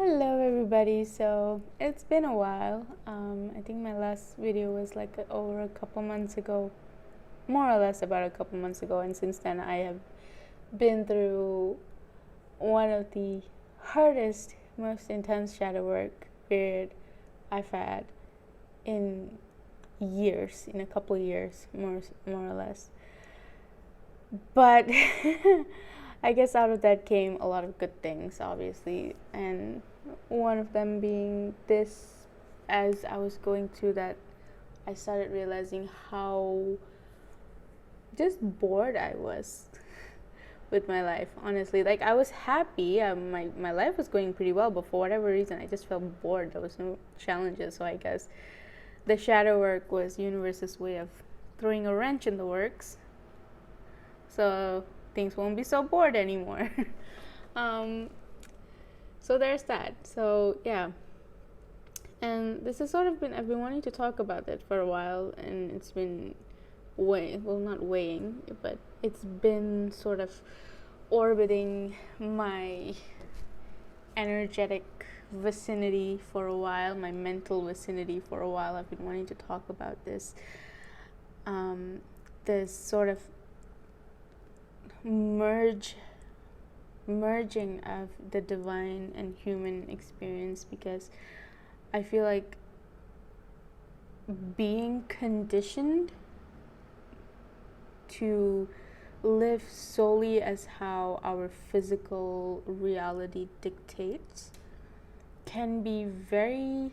Hello everybody. So it's been a while. I think my last video was like over a couple months ago, more or less about a couple months ago, and since then I have been through one of the hardest, most intense shadow work period I've had in years, in a couple of years, more or less. But I guess out of that came a lot of good things, obviously, and one of them being this. As I was going through that, I started realizing how just bored I was with my life, honestly. Like, I was happy, my life was going pretty well, but for whatever reason I just felt bored. There was no challenges, so I guess the shadow work was universe's way of throwing a wrench in the works, so things won't be so bored anymore. um, so there's that. So yeah, and this has sort of been, I've been wanting to talk about it for a while, and it's been not weighing, but it's been sort of orbiting my energetic vicinity for a while, my mental vicinity for a while. I've been wanting to talk about this this sort of merging of the divine and human experience, because I feel like being conditioned to live solely as how our physical reality dictates can be very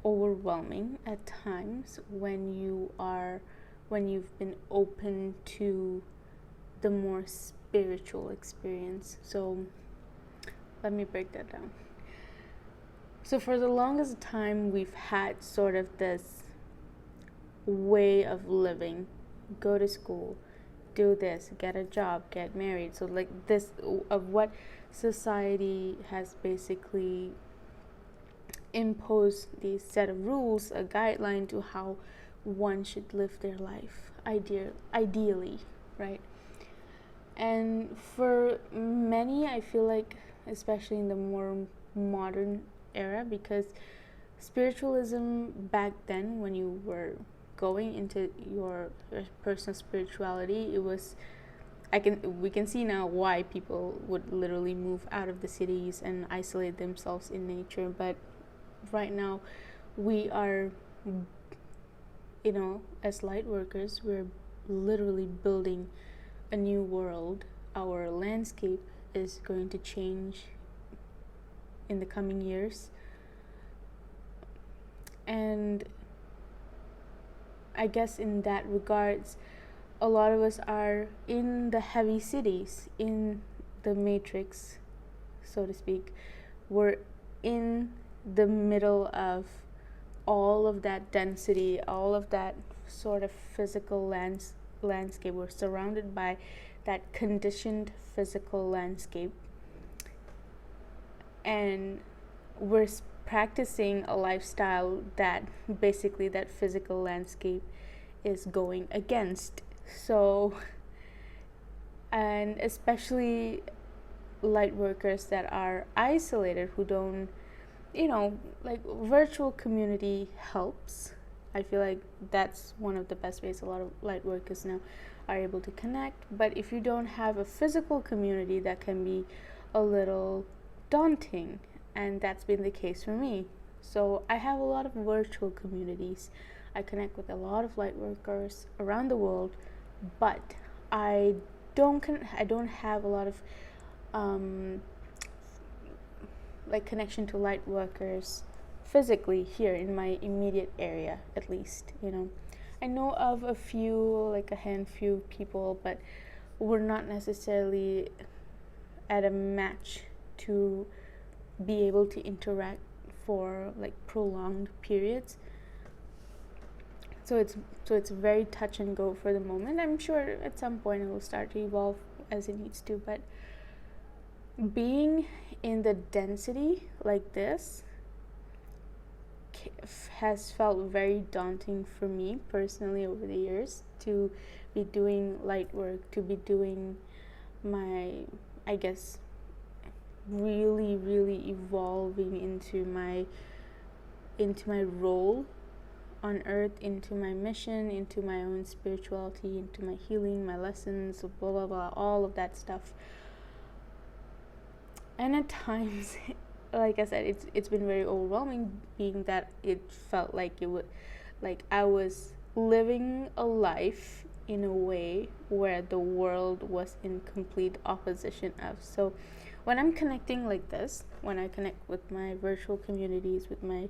overwhelming at times when you've been open to the more spiritual experience. So let me break that down. So for the longest time, we've had sort of this way of living: go to school, do this, get a job, get married. So like this, of what society has basically imposed these set of rules, a guideline to how one should live their life, ideally, right? And for many, I feel like, especially in the more modern era, because spiritualism back then, when you were going into your personal spirituality, it was, we can see now why people would literally move out of the cities and isolate themselves in nature. But right now, we are, as light workers, we're literally building a new world. Our landscape is going to change in the coming years, and I guess in that regards, a lot of us are in the heavy cities, in the matrix, so to speak. We're in the middle of all of that density, all of that sort of physical landscape. We're surrounded by that conditioned physical landscape, and we're practicing a lifestyle that basically that physical landscape is going against. So, and especially light workers that are isolated, who don't, like, virtual community helps. I feel like that's one of the best ways a lot of light workers now are able to connect. But if you don't have a physical community, that can be a little daunting, and that's been the case for me. So I have a lot of virtual communities. I connect with a lot of light workers around the world, but I don't have a lot of like connection to light workers physically here in my immediate area, at least. I know of a few, like a handful people, but we're not necessarily at a match to be able to interact for like prolonged periods. So it's very touch and go for the moment. I'm sure at some point it will start to evolve as it needs to, but being in the density like this has felt very daunting for me personally over the years, to be doing light work, to be doing my, I guess, really, really evolving into my role on earth, into my mission, into my own spirituality, into my healing, my lessons, blah blah blah, all of that stuff. And at times, like I said, it's been very overwhelming, being that it felt like I was living a life in a way where the world was in complete opposition of. So when I'm connecting like this, when I connect with my virtual communities, with my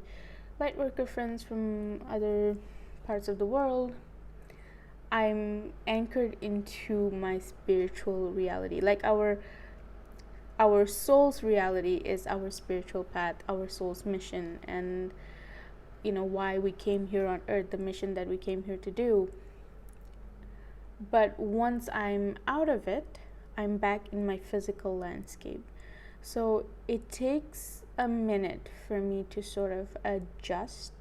lightworker friends from other parts of the world, I'm anchored into my spiritual reality. Like our soul's reality is our spiritual path, our soul's mission, and why we came here on earth, the mission that we came here to do. But once I'm out of it, I'm back in my physical landscape. So it takes a minute for me to sort of adjust.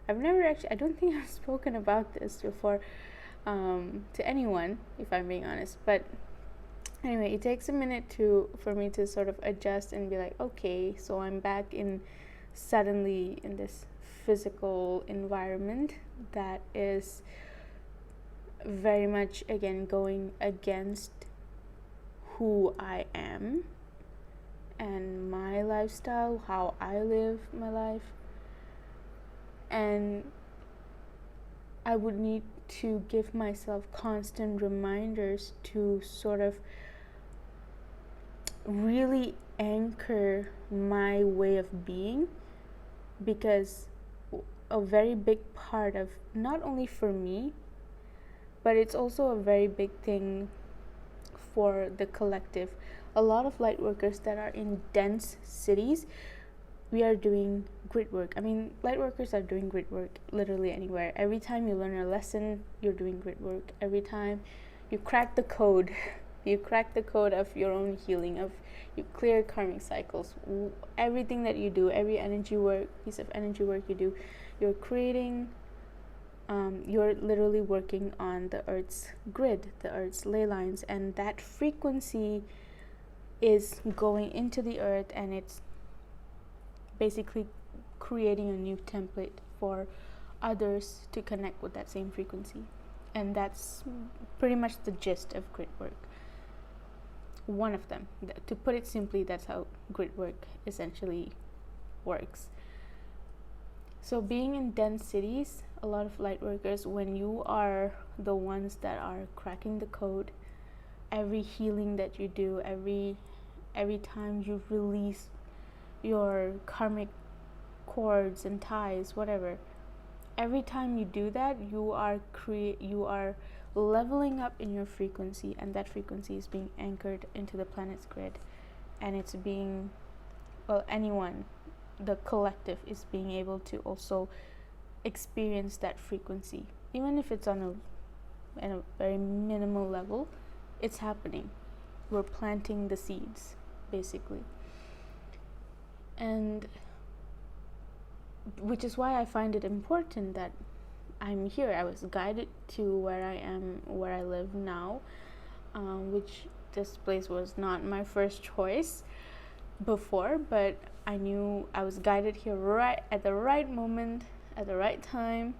I don't think I've spoken about this before to anyone, if I'm being honest. But anyway, it takes a minute for me to sort of adjust and be like, okay, so I'm back suddenly in this physical environment that is very much, again, going against who I am and my lifestyle, how I live my life. And I would need to give myself constant reminders to sort of really anchor my way of being, because a very big part of, not only for me, but it's also a very big thing for the collective. A lot of light workers that are in dense cities, we are doing grit work. I mean, light workers are doing grit work literally anywhere. Every time you learn a lesson, you're doing grit work. Every time you crack the code, you crack the code of your own healing, of you clear karmic cycles. Everything that you do, every piece of energy work you do, you're creating, you're literally working on the earth's grid, the earth's ley lines, and that frequency is going into the earth, and it's basically creating a new template for others to connect with that same frequency. And that's pretty much the gist of grit work. One of them. To put it simply, that's how grit work essentially works. So being in dense cities, a lot of light workers, when you are the ones that are cracking the code, every healing that you do, every time you release your karmic cords and ties, whatever, every time you do that, you are leveling up in your frequency, and that frequency is being anchored into the planet's grid, and it's being, anyone, the collective, is being able to also experience that frequency, even if it's on a very minimal level. It's happening. We're planting the seeds, basically. And which is why I find it important that I'm here. I was guided to where I am, where I live now, which this place was not my first choice before, but I knew I was guided here right at the right moment, at the right time.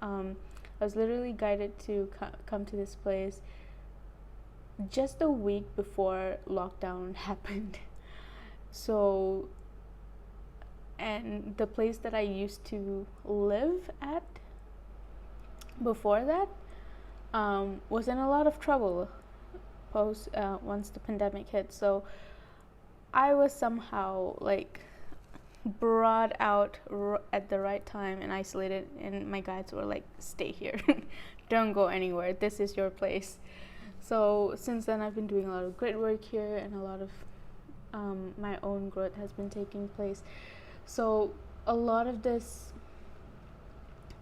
I was literally guided to come to this place just a week before lockdown happened. So, and the place that I used to live at before that was in a lot of trouble once the pandemic hit. So I was somehow brought out at the right time and isolated, and my guides were like, stay here. Don't go anywhere, this is your place. So since then I've been doing a lot of grit work here, and a lot of my own growth has been taking place. So a lot of this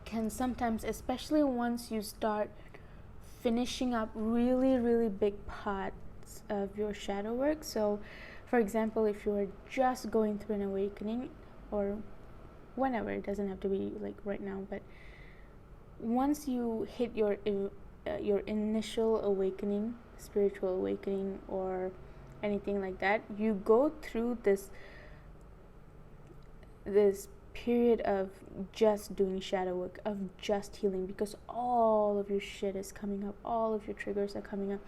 can sometimes, especially once you start finishing up really, really big parts of your shadow work. So for example, if you are just going through an awakening, or whenever, it doesn't have to be like right now, but once you hit your initial awakening, spiritual awakening, or anything like that. You go through this period of just doing shadow work, of just healing, because all of your shit is coming up, all of your triggers are coming up,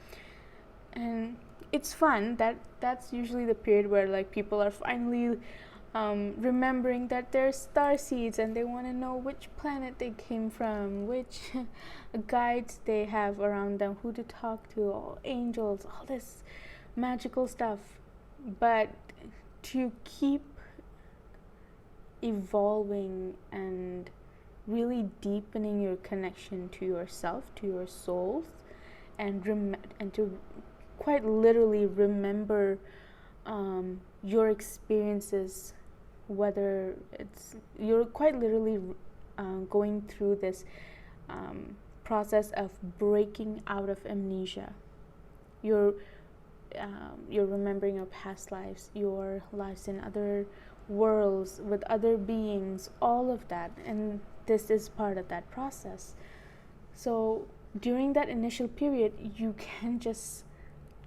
and it's fun. That's usually the period where like people are finally remembering that they're star seeds, and they want to know which planet they came from, which guides they have around them, who to talk to, all angels, all this magical stuff. But to keep evolving and really deepening your connection to yourself, to your souls, and to quite literally remember your experiences, whether it's you're quite literally going through this process of breaking out of amnesia. You're remembering your past lives, your lives in other worlds with other beings, all of that, and this is part of that process. So during that initial period, you can just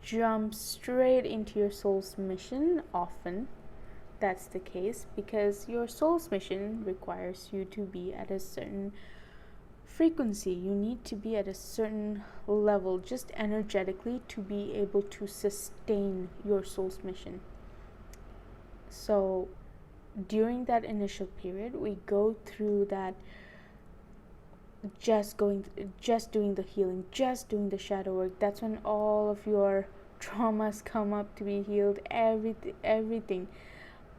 jump straight into your soul's mission. Often that's the case because your soul's mission requires you to be at a certain frequency. You need to be at a certain level just energetically to be able to sustain your soul's mission. So during that initial period, we go through that just doing the healing, just doing the shadow work. That's when all of your traumas come up to be healed. Everything.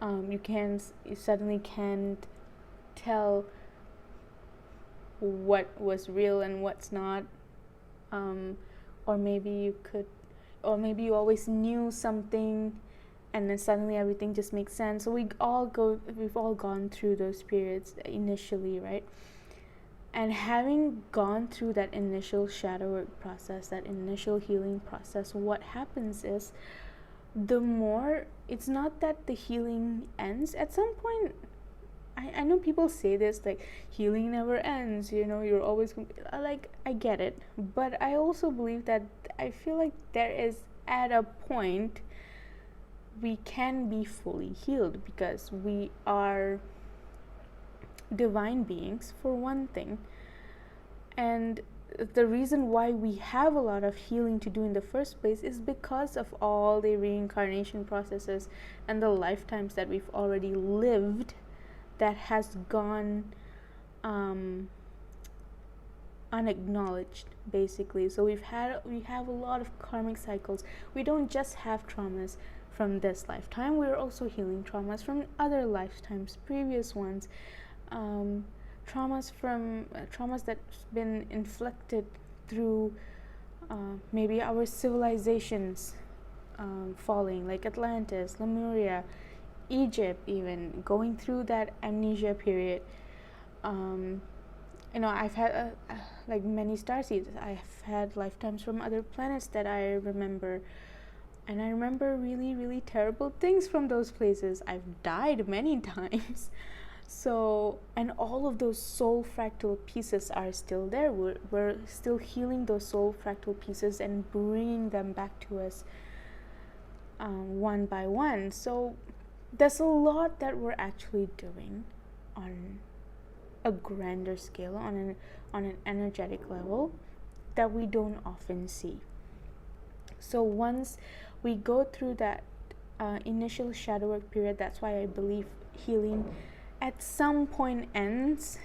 You suddenly can't tell what was real and what's not, or maybe you always knew something, and then suddenly everything just makes sense. So we've all gone through those periods initially, right? And having gone through that initial shadow work process, that initial healing process, what happens is, the more, it's not that the healing ends. At some point, I know people say this, like, healing never ends, you're always, like, I get it. But I also believe that, I feel like there is, at a point, we can be fully healed because we are divine beings, for one thing. And the reason why we have a lot of healing to do in the first place is because of all the reincarnation processes and the lifetimes that we've already lived that has gone unacknowledged, basically. So we have a lot of karmic cycles. We don't just have traumas from this lifetime, we're also healing traumas from other lifetimes, previous ones, traumas that's been inflicted through maybe our civilizations falling, like Atlantis, Lemuria, Egypt, even going through that amnesia period. I've had like many starseeds. I've had lifetimes from other planets that I remember, and I remember really, really terrible things from those places. I've died many times. So, and all of those soul fractal pieces are still there. We're still healing those soul fractal pieces and bringing them back to us one by one. So there's a lot that we're actually doing on a grander scale, on an energetic level, that we don't often see. So once we go through that initial shadow work period, that's why I believe healing at some point ends.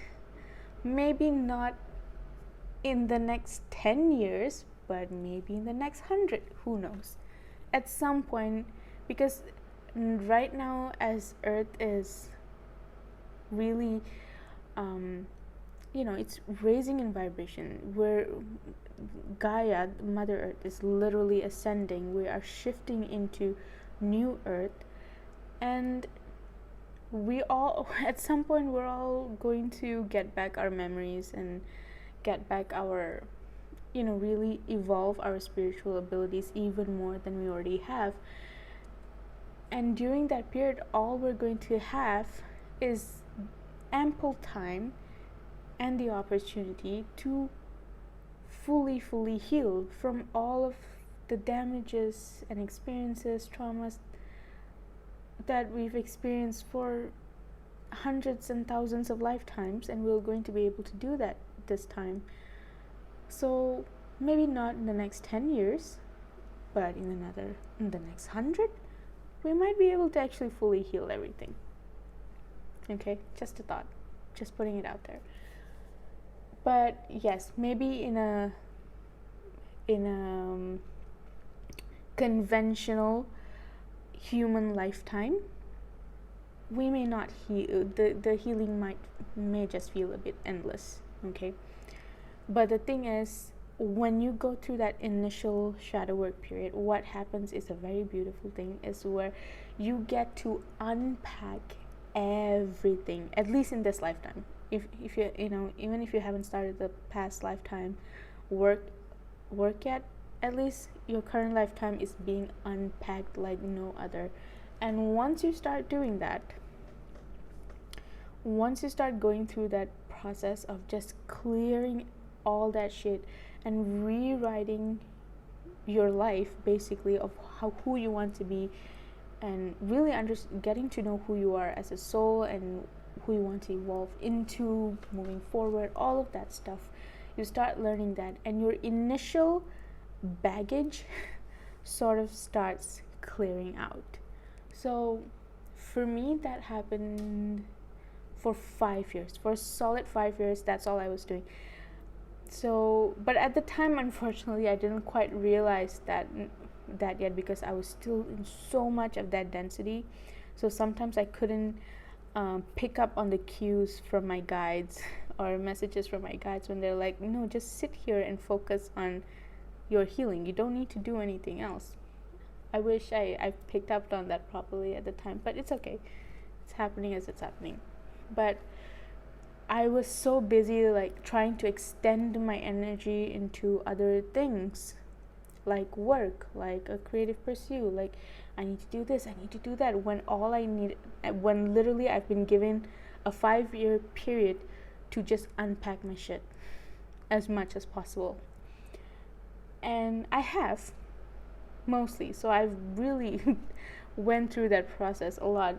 Maybe not in the next 10 years, but maybe in the next 100, who knows, at some point. Because right now, as Earth is really it's raising in vibration, where Gaia, Mother Earth, is literally ascending. We are shifting into new Earth, and we all, at some point, we're all going to get back our memories and get back our, really evolve our spiritual abilities even more than we already have. And during that period, all we're going to have is ample time and the opportunity to fully heal from all of the damages and experiences, traumas that we've experienced for hundreds and thousands of lifetimes, and we're going to be able to do that this time. So maybe not in the next 10 years, but in the next 100, we might be able to actually fully heal everything. Okay, just a thought, just putting it out there. But yes, maybe in a conventional human lifetime, we may not heal. The healing may just feel a bit endless. Okay, but the thing is, when you go through that initial shadow work period, what happens is a very beautiful thing, is where you get to unpack everything, at least in this lifetime. If you even if you haven't started the past lifetime work yet, at least your current lifetime is being unpacked like no other. And once you start doing that, once you start going through that process of just clearing all that shit and rewriting your life, basically, of who you want to be, and really getting to know who you are as a soul and who you want to evolve into moving forward, all of that stuff, you start learning that, and your initial baggage sort of starts clearing out. So for me, that happened for 5 years, for a solid 5 years. That's all I was doing. So, but at the time, unfortunately, I didn't quite realize that yet, because I was still in so much of that density. So sometimes I couldn't pick up on the cues from my guides or messages from my guides when they're like, no, just sit here and focus on your healing. You don't need to do anything else. I wish I picked up on that properly at the time, but it's okay. It's happening as it's happening. But I was so busy like trying to extend my energy into other things, like work, like a creative pursuit, like I need to do this, I need to do that, when literally I've been given a 5-year period to just unpack my shit as much as possible. And I have, mostly. So I've really went through that process a lot,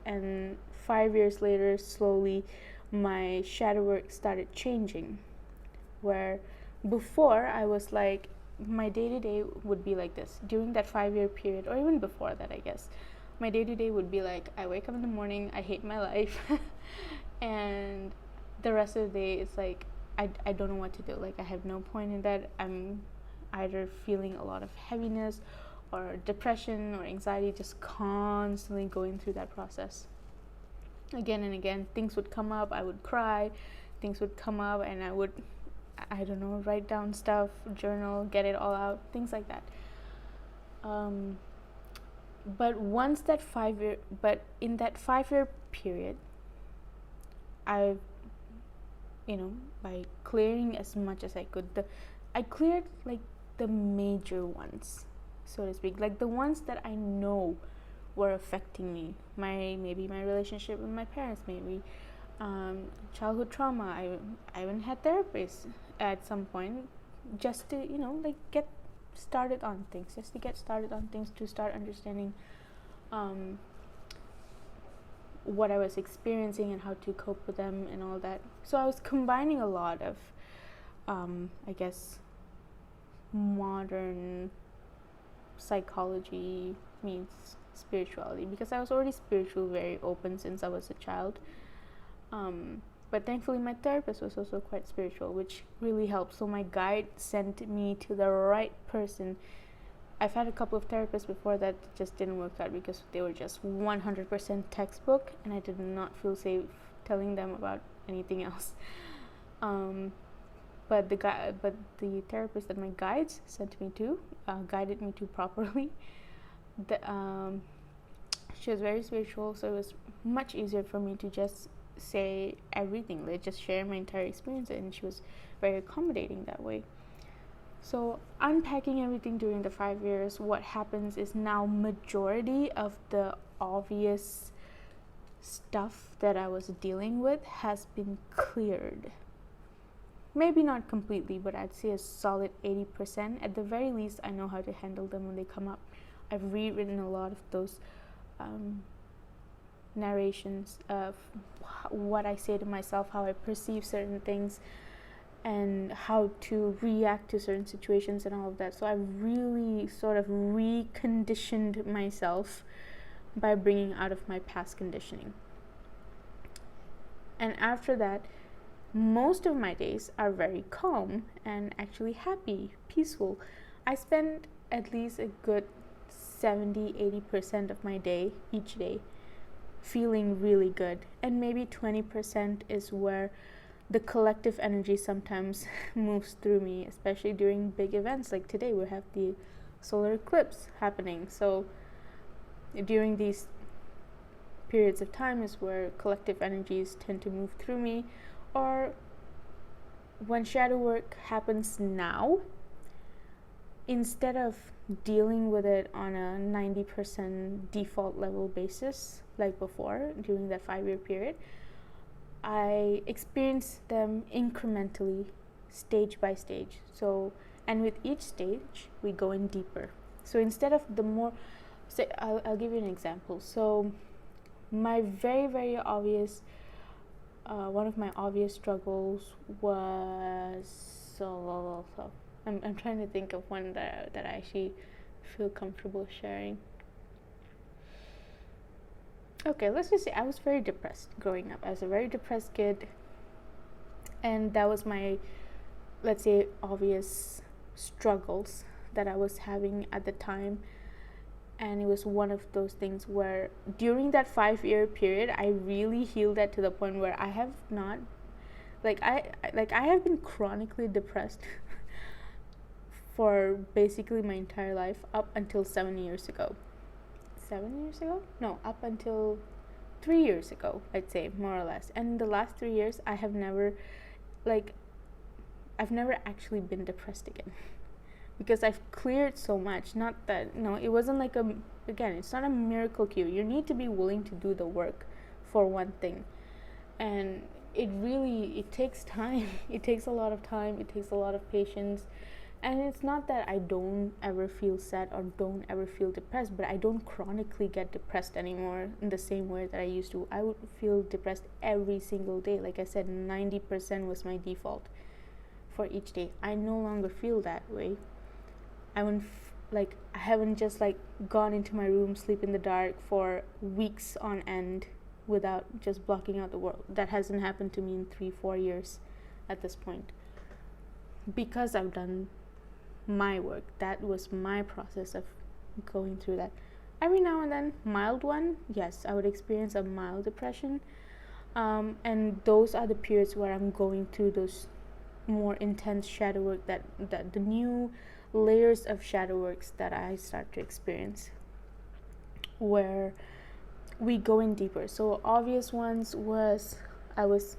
and 5 years later, slowly my shadow work started changing, where before I was like, my day-to-day would be like this. During that 5-year period, or even before that, I guess, my day-to-day would be like, I wake up in the morning, I hate my life and the rest of the day it's like I don't know what to do. Like, I have no point in that. I'm either feeling a lot of heaviness or depression or anxiety, just constantly going through that process again and again. Things would come up, I would cry. Things would come up and I would, I don't know, write down stuff, journal, get it all out, things like that. But in that 5-year period, I, by clearing as much as I could, I cleared like the major ones, so to speak, like the ones that I know were affecting me. Maybe my relationship with my parents, maybe childhood trauma. I even had therapists at some point, just to get started on things, to start understanding what I was experiencing and how to cope with them and all that. So I was combining a lot of I guess modern psychology meets spirituality, because I was already spiritual, very open since I was a child. But thankfully my therapist was also quite spiritual, which really helped. So my guide sent me to the right person. I've had a couple of therapists before that just didn't work out because they were just 100% textbook, and I did not feel safe telling them about anything else. But the therapist that my guides sent me to, guided me to properly, she was very spiritual, so it was much easier for me to just say everything, like just share my entire experience, and she was very accommodating that way. So unpacking everything during the 5 years, what happens is now majority of the obvious stuff that I was dealing with has been cleared. maybe not completely, but I'd say a solid 80%. At the very least, I know how to handle them when they come up. I've rewritten a lot of those narrations of what I say to myself, how I perceive certain things, and how to react to certain situations and all of that. So I've really sort of reconditioned myself by bringing out of my past conditioning. And after that, most of my days are very calm and actually happy, peaceful. I spend at least a good 70-80% of my day each day feeling really good, and maybe 20% is where the collective energy sometimes moves through me, especially during big events like today. We have the solar eclipse happening, so during these periods of time is where collective energies tend to move through me. Or when shadow work happens now, instead of dealing with it on a 90% default level basis like before during that 5-year period, I experience them incrementally, stage by stage. So, and with each stage we go in deeper. So instead of the more, say, I'll give you an example. So my very obvious one of my obvious struggles was I'm trying to think of one that I actually feel comfortable sharing. Okay, let's just say I was very depressed growing up. I was a very depressed kid, and that was my, let's say, obvious struggles that I was having at the time. And it was one of those things where during that 5-year period, I really healed that to the point where I have not, I have been chronically depressed for basically my entire life up until 7 years ago. 7 years ago? No, up until 3 years ago, I'd say, more or less. And the last 3 years, I've never actually been depressed again. Because I've cleared so much. Not that, no, it wasn't like again, it's not a miracle cure. You need to be willing to do the work, for one thing. And it takes time. It takes a lot of time. It takes a lot of patience. And it's not that I don't ever feel sad or don't ever feel depressed, but I don't chronically get depressed anymore in the same way that I used to. I would feel depressed every single day. Like I said, 90% was my default for each day. I no longer feel that way. I haven't just gone into my room, sleep in the dark for weeks on end without just blocking out the world. That hasn't happened to me in 3-4 years at this point, because I've done my work. That was my process of going through that. Every now and then, mild one, yes, I would experience a mild depression, and those are the periods where I'm going through those more intense shadow work, that the new layers of shadow works that I start to experience, where we go in deeper. So obvious ones was I was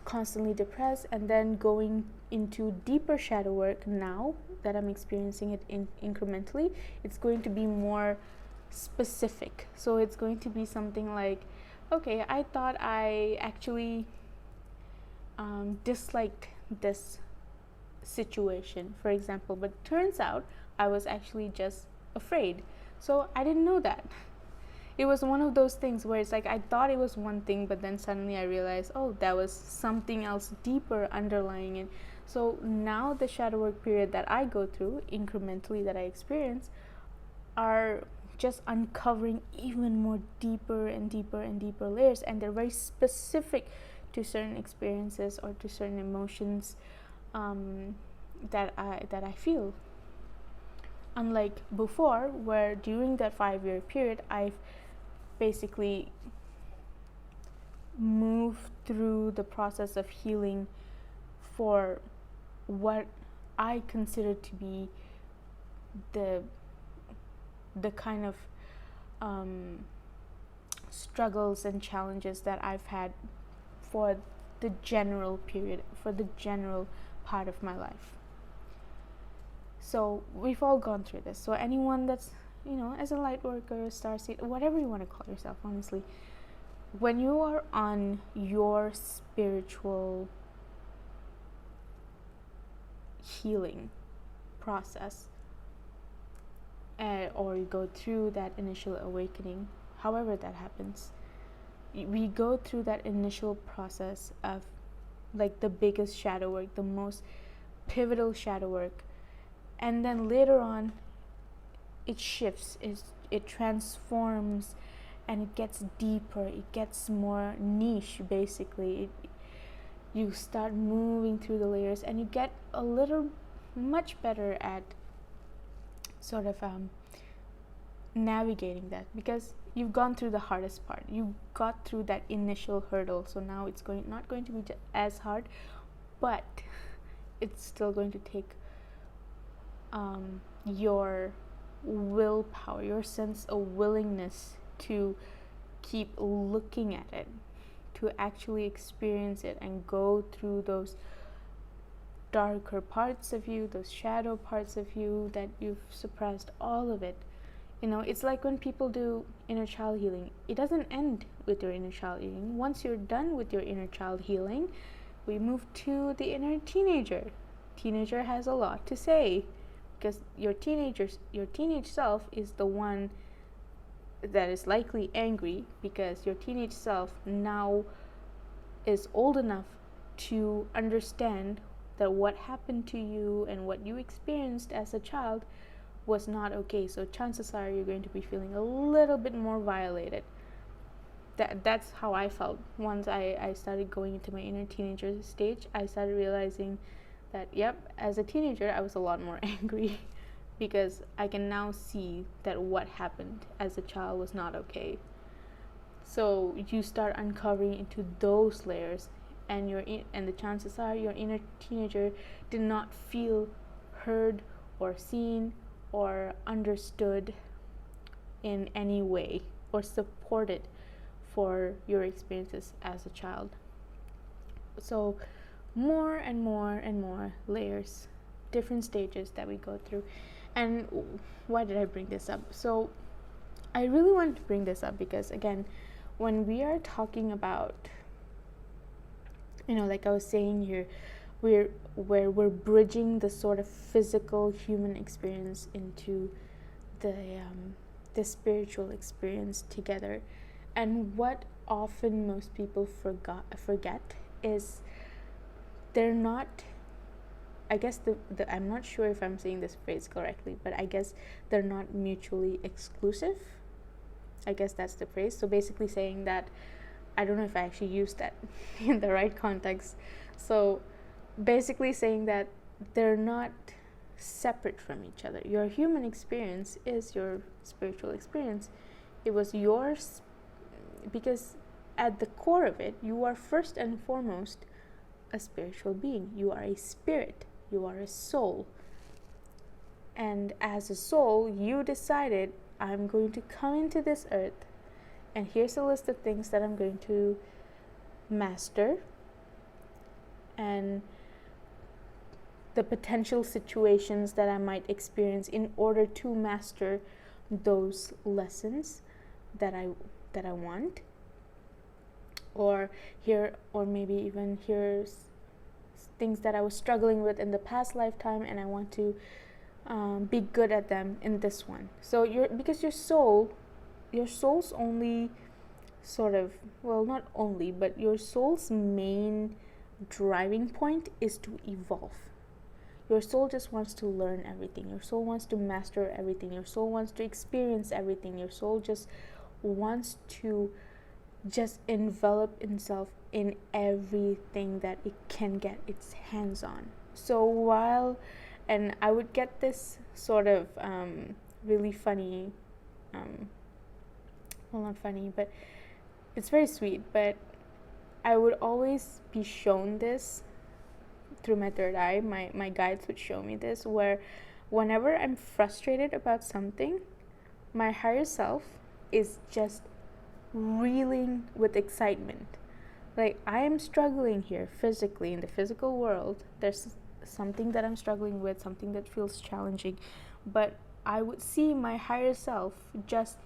constantly depressed, and then going into deeper shadow work now that I'm experiencing it incrementally, it's going to be more specific. So it's going to be something like, okay, I thought I actually disliked this situation, for example, but turns out I was actually just afraid. So I didn't know that. It was one of those things where it's like I thought it was one thing, but then suddenly I realized, oh, that was something else deeper underlying it. So now the shadow work period that I go through incrementally, that I experience, are just uncovering even more deeper and deeper and deeper layers, and they're very specific to certain experiences or to certain emotions that I feel. Unlike before, where during that 5-year period, I've basically moved through the process of healing for what I consider to be the kind of struggles and challenges that I've had for the general period, for the general part of my life. So we've all gone through this. So anyone that's, as a light worker, starseed, whatever you want to call yourself, honestly, when you are on your spiritual healing process, or you go through that initial awakening, however that happens, we go through that initial process of like the biggest shadow work, the most pivotal shadow work, and then later on it shifts, it transforms, and it gets deeper, it gets more niche. Basically, you start moving through the layers, and you get a little much better at sort of navigating that, because you've gone through the hardest part, you got through that initial hurdle. So now it's not going to be as hard, but it's still going to take your willpower, your sense of willingness to keep looking at it, to actually experience it and go through those darker parts of you, those shadow parts of you that you've suppressed, all of it. It's like when people do inner child healing, it doesn't end with your inner child healing. Once you're done with your inner child healing, we move to the inner teenager. Teenager has a lot to say, because your teenage self is the one that is likely angry, because your teenage self now is old enough to understand that what happened to you and what you experienced as a child was not okay. So chances are you're going to be feeling a little bit more violated. That's how I felt. Once I started going into my inner teenager stage, I started realizing that, yep, as a teenager I was a lot more angry, because I can now see that what happened as a child was not okay. So you start uncovering into those layers, and the chances are your inner teenager did not feel heard or seen or understood in any way, or supported for your experiences as a child. So more and more and more layers, different stages that we go through. And why did I bring this up? So I really wanted to bring this up because, again, when we are talking about, like I was saying here, we're bridging the sort of physical human experience into the spiritual experience together. And what often most people forget is they're not, I guess I'm not sure if I'm saying this phrase correctly, but I guess they're not mutually exclusive. I guess that's the phrase. So basically saying that, I don't know if I actually used that in the right context. So basically saying that they're not separate from each other. Your human experience is your spiritual experience. It was yours because at the core of it, you are first and foremost a spiritual being. You are a spirit. You are a soul. And as a soul, you decided, I'm going to come into this earth, and here's a list of things that I'm going to master, and the potential situations that I might experience in order to master those lessons that I want. Or maybe even here's things that I was struggling with in the past lifetime, and I want to be good at them in this one. So because your soul's only sort of, well, not only, but your soul's main driving point is to evolve. Your soul just wants to learn everything. Your soul wants to master everything. Your soul wants to experience everything. Your soul just wants to envelop itself in everything that it can get its hands on. So and I would get this sort of really funny, well, not funny, but it's very sweet, but I would always be shown this through my third eye. My guides would show me this, where whenever I'm frustrated about something, my higher self is just reeling with excitement. Like, I am struggling here physically, in the physical world. There's something that I'm struggling with, something that feels challenging, but I would see my higher self just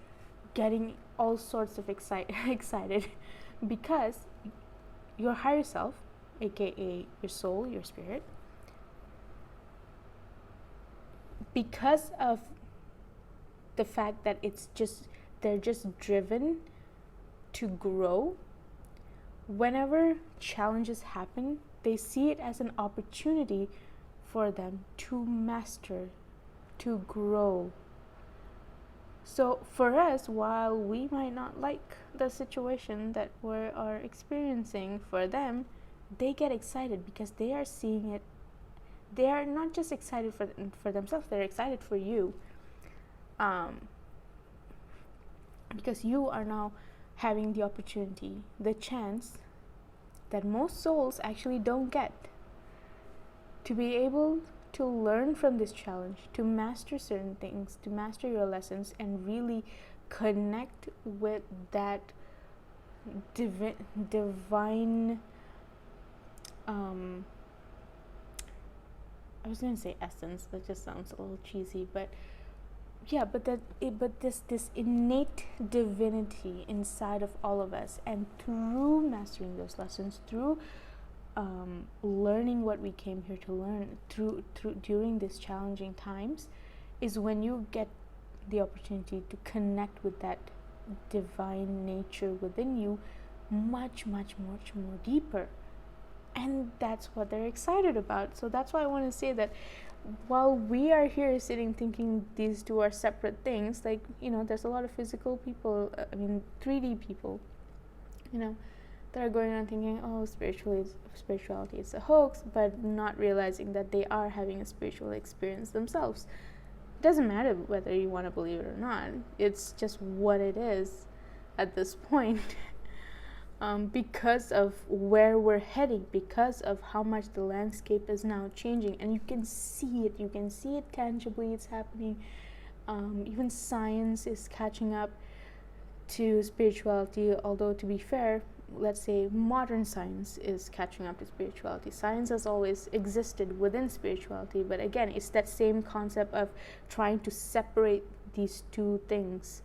getting all sorts of excited because your higher self, aka your soul, your spirit, because of the fact that they're just driven to grow, whenever challenges happen, they see it as an opportunity for them to master, to grow. So for us, while we might not like the situation that we are experiencing, for them, they get excited because they are seeing it. They are not just excited for themselves, they're excited for you. Because you are now having the opportunity, the chance that most souls actually don't get, to be able to learn from this challenge, to master certain things, to master your lessons, and really connect with that divine I was going to say essence, that just sounds a little cheesy, but yeah, but this innate divinity inside of all of us, and through mastering those lessons, through learning what we came here to learn, through during these challenging times, is when you get the opportunity to connect with that divine nature within you much more deeper. And that's what they're excited about. So that's why I want to say that while we are here sitting thinking these two are separate things, like, there's a lot of physical people, 3D people, that are going on thinking, oh, spirituality is a hoax, but not realizing that they are having a spiritual experience themselves. It doesn't matter whether you want to believe it or not. It's just what it is at this point. Because of where we're heading, because of how much the landscape is now changing, and you can see it tangibly. It's happening. Even science is catching up to spirituality, although to be fair, let's say modern science is catching up to spirituality. Science has always existed within spirituality, but again, it's that same concept of trying to separate these two things,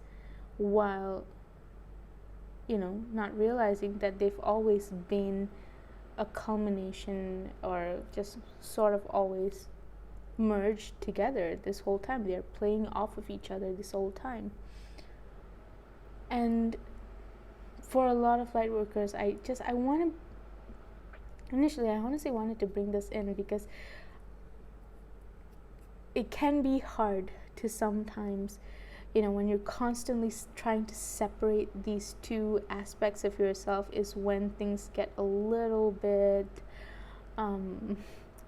while not realizing that they've always been a culmination, or just sort of always merged together this whole time. They're playing off of each other this whole time. And for a lot of light workers, I wanted to bring this in because it can be hard to sometimes, when you're constantly trying to separate these two aspects of yourself, is when things get a little bit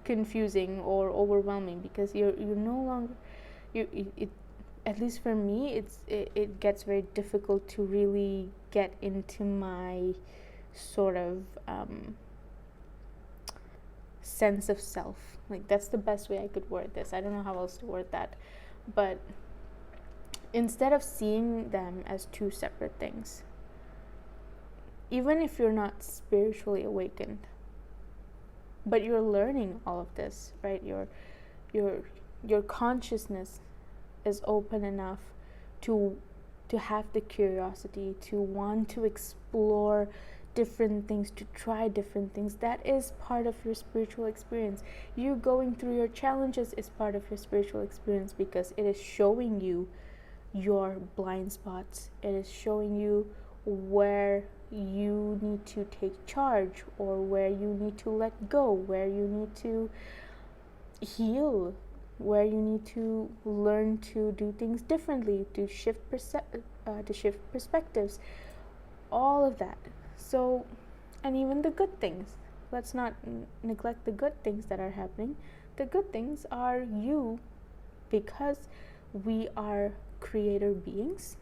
confusing or overwhelming, because you're no longer, at least for me, it gets very difficult to really get into my sort of sense of self. Like, that's the best way I could word this. I don't know how else to word that. But instead of seeing them as two separate things, even if you're not spiritually awakened, but you're learning all of this, right? Your consciousness is open enough to have the curiosity, to want to explore different things, to try different things. That is part of your spiritual experience. You going through your challenges is part of your spiritual experience, because it is showing you your blind spots. It is showing you where you need to take charge, or where you need to let go, where you need to heal, where you need to learn to do things differently, to shift perspectives, all of that. So, and even the good things. Let's not neglect the good things that are happening. The good things are you, because we are creator beings.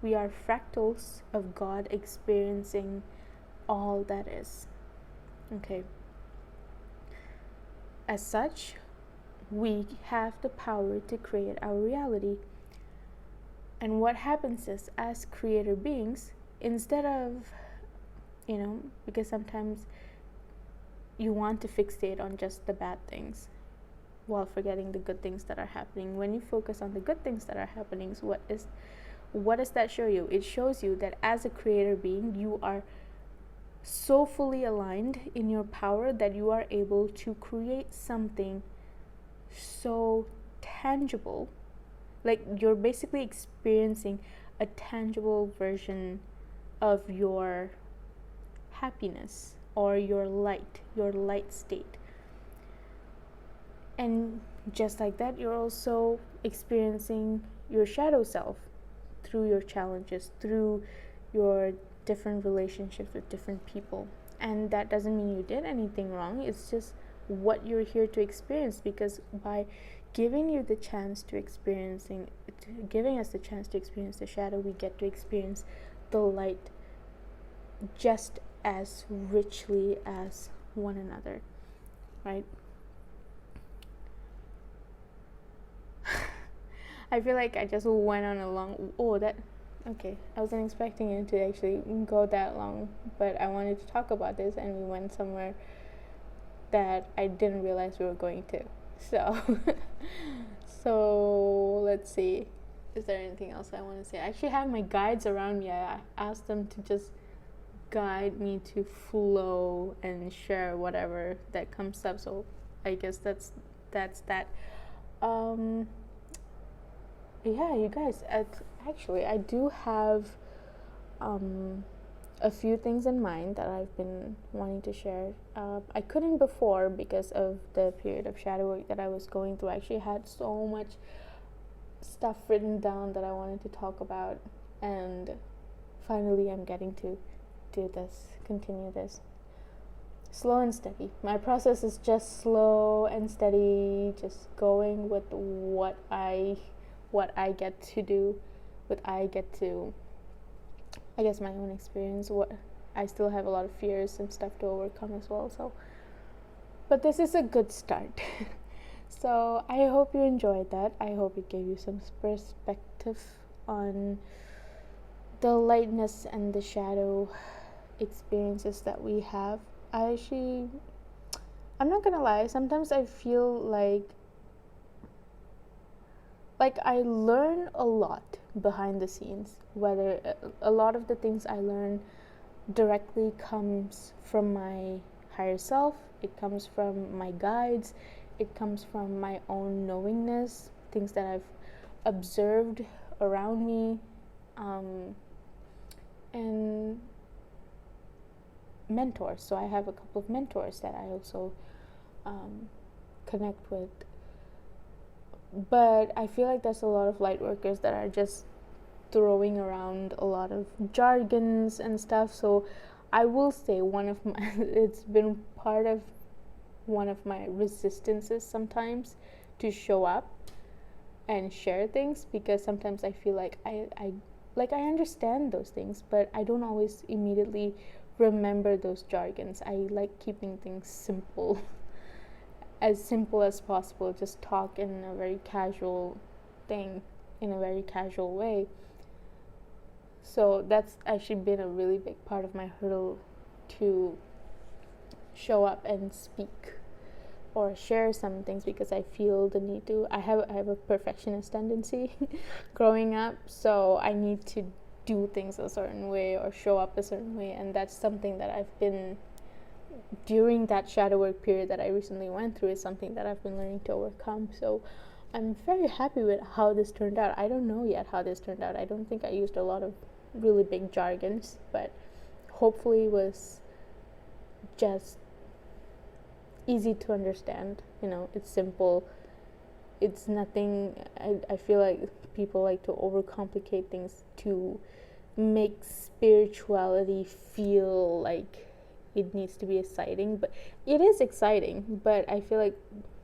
We are fractals of God experiencing all that is. Okay. As such, we have the power to create our reality. And what happens is, as creator beings, instead of, because sometimes you want to fixate on just the bad things while forgetting the good things that are happening. When you focus on the good things that are happening, what does that show you? It shows you that as a creator being, you are so fully aligned in your power that you are able to create something so tangible, like you're basically experiencing a tangible version of your happiness or your light state. And just like that, you're also experiencing your shadow self through your challenges, through your different relationships with different people. And that doesn't mean you did anything wrong. It's just what you're here to experience, because by giving us the chance to experience the shadow, we get to experience the light just as richly as one another, right? I feel like I just went on a long. Okay. I wasn't expecting it to actually go that long, but I wanted to talk about this, and we went somewhere that I didn't realize we were going to. So let's see. Is there anything else I want to say? I actually have my guides around me. I asked them to just guide me to flow and share whatever that comes up. So I guess that's that. Yeah, you guys. Actually, I do have a few things in mind that I've been wanting to share. I couldn't before because of the period of shadow work that I was going through. I actually had so much stuff written down that I wanted to talk about, and finally I'm getting to continue this. Slow and steady. My process is just slow and steady, just going with what I get to do, I guess my own experience. What I still have a lot of fears and stuff to overcome as well. So, but this is a good start. So I hope you enjoyed that. I hope it gave you some perspective on the lightness and the shadow experiences that we have. I'm not gonna lie, sometimes I feel like I learn a lot behind the scenes, whether a lot of the things I learn directly comes from my higher self, it comes from my guides, it comes from my own knowingness, things that I've observed around me, and mentors. So I have a couple of mentors that I also connect with. But I feel like there's a lot of light workers that are just throwing around a lot of jargons and stuff. So I will say it's been part of one of my resistances sometimes to show up and share things, because sometimes I feel like I understand those things, but I don't always immediately remember those jargons. I like keeping things simple. As simple as possible, just talk in a very casual way. So that's actually been a really big part of my hurdle to show up and speak or share some things, because I feel the need to. I have a perfectionist tendency growing up, so I need to do things a certain way or show up a certain way, and that's something that I've been during that shadow work period that I recently went through, is something that I've been learning to overcome. So I'm very happy with how this turned out. I don't know yet how this turned out. I don't think I used a lot of really big jargons, but hopefully it was just easy to understand. It's simple. It's nothing. I feel like people like to overcomplicate things to make spirituality feel like it needs to be exciting, but it is exciting. But I feel like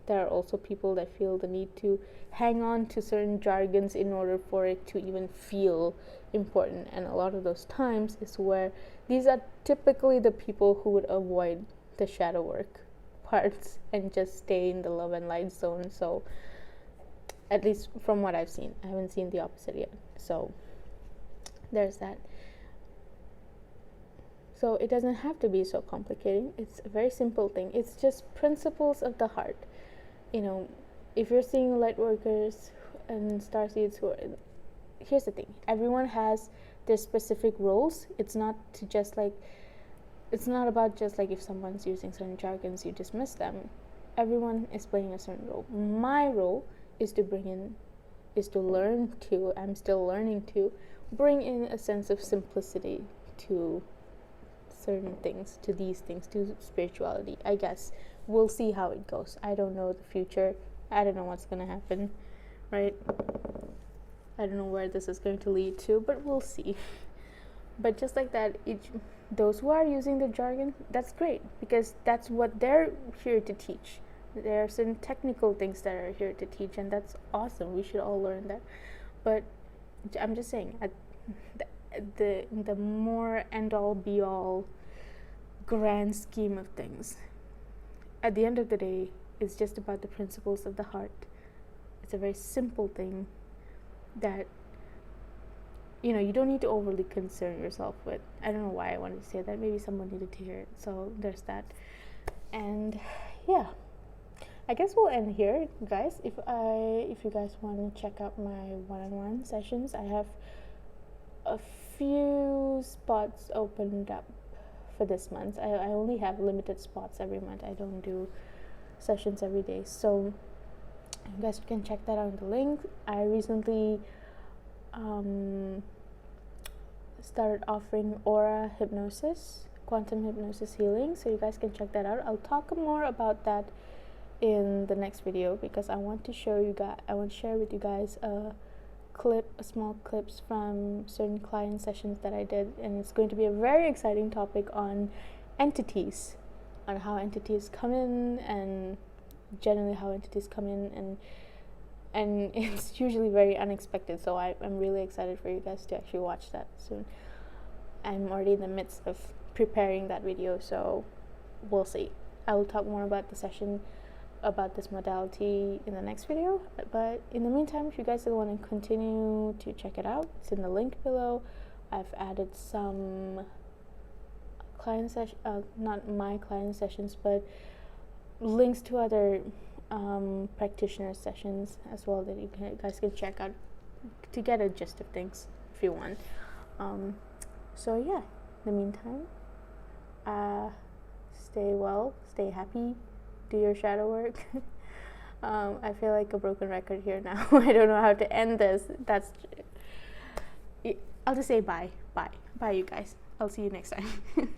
there are also people that feel the need to hang on to certain jargons in order for it to even feel important, and a lot of those times is where these are typically the people who would avoid the shadow work parts and just stay in the love and light zone. So at least from what I've seen, I haven't seen the opposite yet. So there's that. So it doesn't have to be so complicated. It's a very simple thing. It's just principles of the heart. If you're seeing light workers and starseeds here's the thing. Everyone has their specific roles. It's not about just like if someone's using certain jargons, you dismiss them. Everyone is playing a certain role. My role is to I'm still learning to bring in a sense of simplicity to certain things, to these things, to spirituality. I guess we'll see how it goes. I don't know the future. I don't know what's going to happen, right? I don't know where this is going to lead to, but we'll see. But just like that, those who are using the jargon, that's great, because that's what they're here to teach. There are certain technical things that are here to teach, and that's awesome. We should all learn that. But I'm just saying, the more end-all be-all grand scheme of things, at the end of the day, it's just about the principles of the heart. It's a very simple thing that you don't need to overly concern yourself with. I don't know why I wanted to say that. Maybe someone needed to hear it. So there's that. And yeah, I guess we'll end here, guys. If you guys want to check out my one-on-one sessions, I have a few spots opened up for this month. I only have limited spots every month. I don't do sessions every day. So you guys can check that out in the link. I recently started offering aura hypnosis, quantum hypnosis healing, so you guys can check that out. I'll talk more about that in the next video, because I want to share with you guys a small clips from certain client sessions that I did, and it's going to be a very exciting topic on entities, on how entities come in, and generally how entities come in, and it's usually very unexpected, so I'm really excited for you guys to actually watch that soon. I'm already in the midst of preparing that video, so we'll see. I will talk more about the session, about this modality in the next video, but in the meantime, if you guys still want to continue to check it out, it's in the link below. I've added some client sessions, not my client sessions, but links to other practitioner sessions as well that you guys can check out to get a gist of things if you want. So yeah, in the meantime, stay well, stay happy, do your shadow work. I feel like a broken record here now. I don't know how to end this. I'll just say bye, you guys. I'll see you next time.